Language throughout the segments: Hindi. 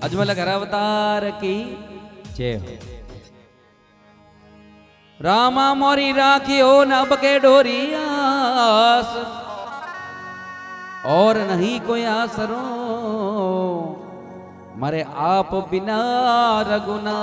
अजमल घर अवतार की जय हो। रामा मोरी राखियो नब के डोरियास और नहीं कोई आसरो मारे आप बिना रघुनाथ।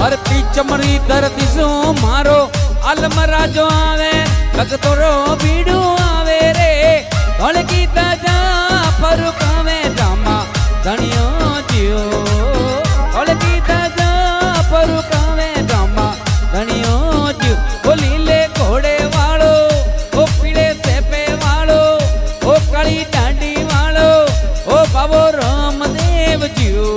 हर चमड़ी धरती सो मारो अलमरा जो आवे भगतोरो बीड़ू आवे रे धड़की तजा फरुकावे रामा धनियो जियो धड़की तजा फरुकावे रामा धनियो जियो। ओ लीले घोड़े वालो ओ पीले सेपे वालो ओ काली डांडी वालो ओ बाबो रामदेव जियो।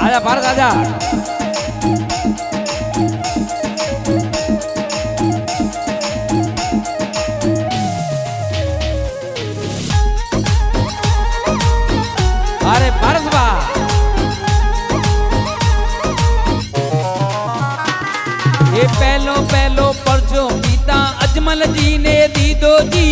आजा भारत आजा। अरे भारत बा ये पहलो पहलो परचो पीता अजमल जी ने दीदो जी।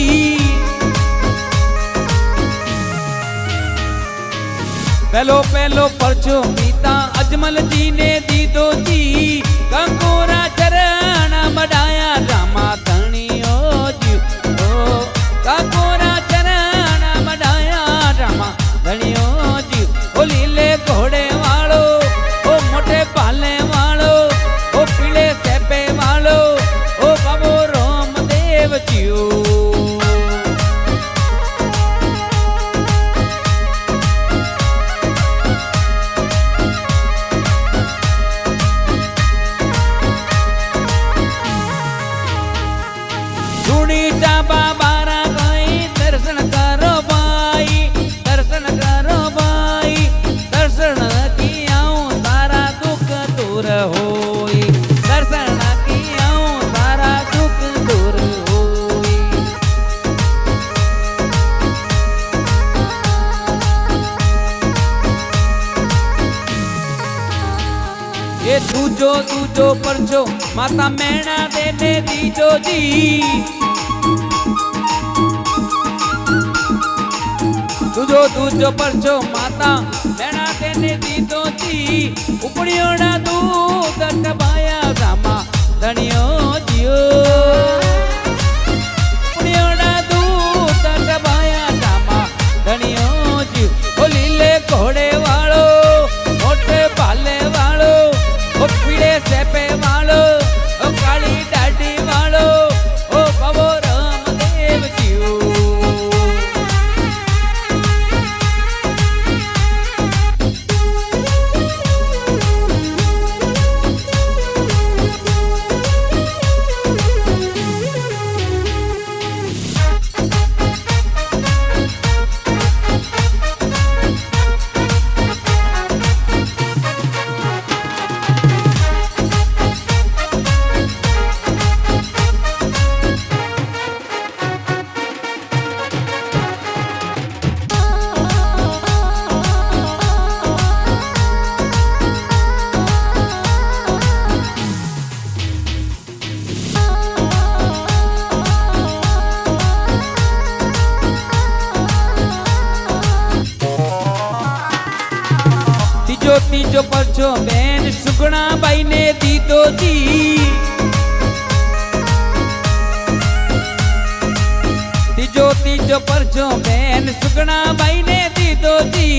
पहलो पहलो परचो पीता अजमल जी ने दीदो जी कंकोरा चरण मडाया रामा धनियो जी। ओ कंकोरा चरण मडाया रामा धनियो जी। ओ लीले घोड़े वालो ओ मोटे पाले वालो ओ पीले सेपे वालो ओ बाबो रामदेव जियो। बाबारा भाई दर्शन करो भाई दर्शन करो भाई दर्शन की आऊं सारा दुख दूर होई दर्शन की आऊं सारा दुख दूर होई। ये दूजो दूजो परचो माता मैना देने दीजो जी। दूजो दूजो परचो माता मैना देने दीदो जी उपड़ियोड़ा दूध टबाया रामा धनियो जियो उपड़ियोड़ा दूध टबाया रामा धनियो जियो। ओ लीले घोड़े वालो मोटे भाले वालो ओ पीड़े सेपे वालो ओ काली डाडी वालो ओ बाबो रामदेव जियो। तीजो परचो बेन सुगना बाई ने दीदो जी। तीजो परचो बेन सुगना बाई ने दीदो जी।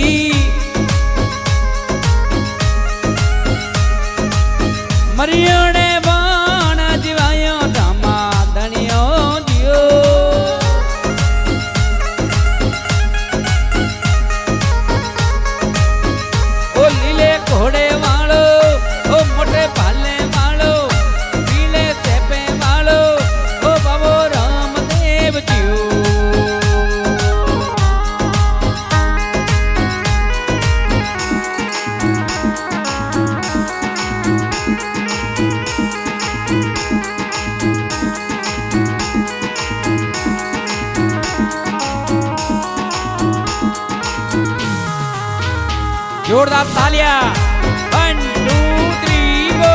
मरियोड़े बाण जीवायो रामा धनियो जियो। જોરદાર તાલિયા 1 2 3 ગો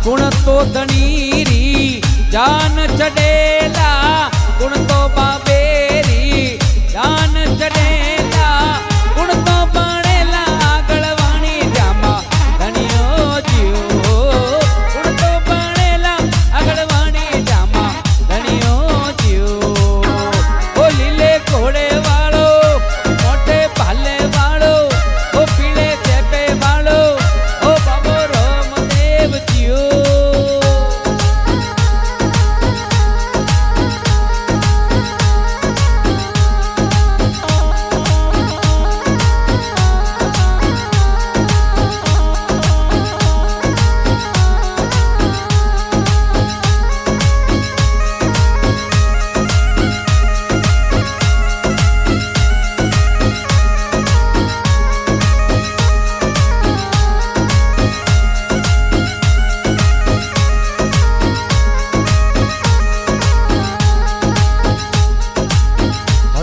ગુણ તો ધણીરી જાન ચડેલા ગુણ તો બાબેરી જાન ચડેલા ગુણ તો ભણેલા આગળ વાણી જામા ધણીઓ જીવો ગુણ તો ભણેલા આગળ વાણી જામા ધણીઓ જીવો ઓ લીલે ઘોડે વાળો મોટે ભાલે વાળો ઓ પીળે ચેપે વાળો ઓ બાબો રામદેવ જીવો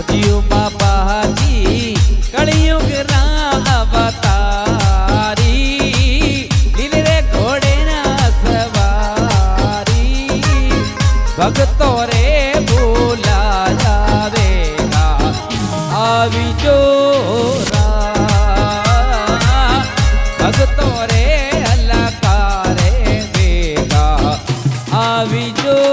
હજીઓ બાબાજી કળિયુગ રામ અવતારી લીલે રે ઘોડે ના સવારી ભગતો રે બોલા જાવેગા આવી જોરા ભગતો રે અલકારે વેગા આવી જોરા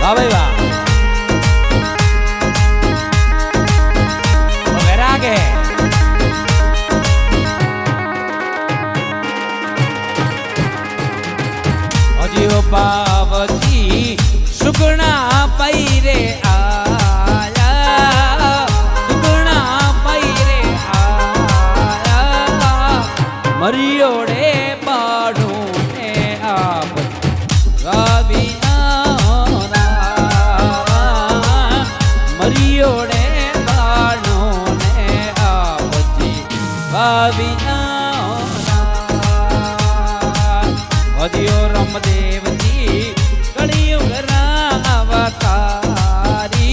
વાહ ભાઈ વાહ વૈરાગે હજીઓ બાવજી સુગણા પૈરે આયા સુગણા પૈરે આયા મરિયોડે બાડું ને આપ ગાવી મરિયોડે બાણો ને આવજી હજીઓ રામદેવજી કળિયુગ અવતારી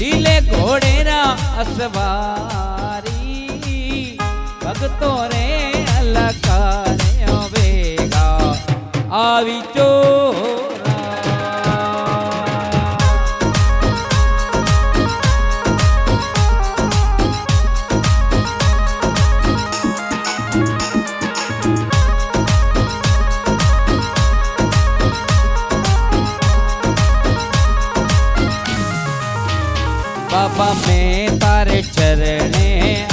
લીલે ઘોડેરા અસવારી ભગતો રે અલકારે વેગા આવી ચોરા बाबा मैं तारे चरणे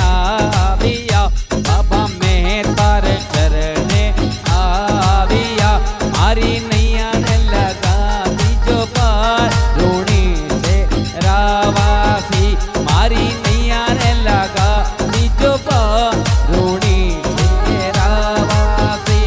आविया बाबा मैं तारे चरणे आविया मारी नैया ने लगा दीजो पार रूणी से रावासी मारी नैया ने लगा दीजो पार रूणी से रावासी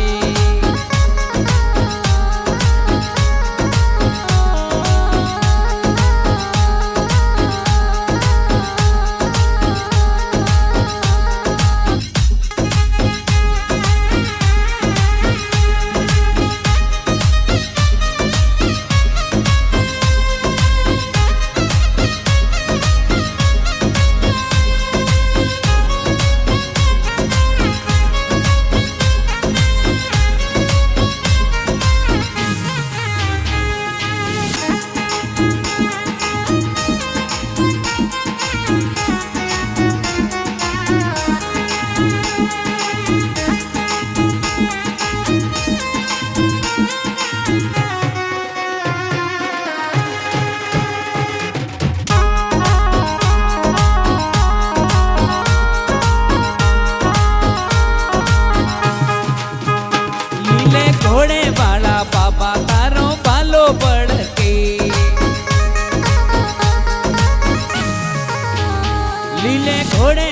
નીલે ઘોડે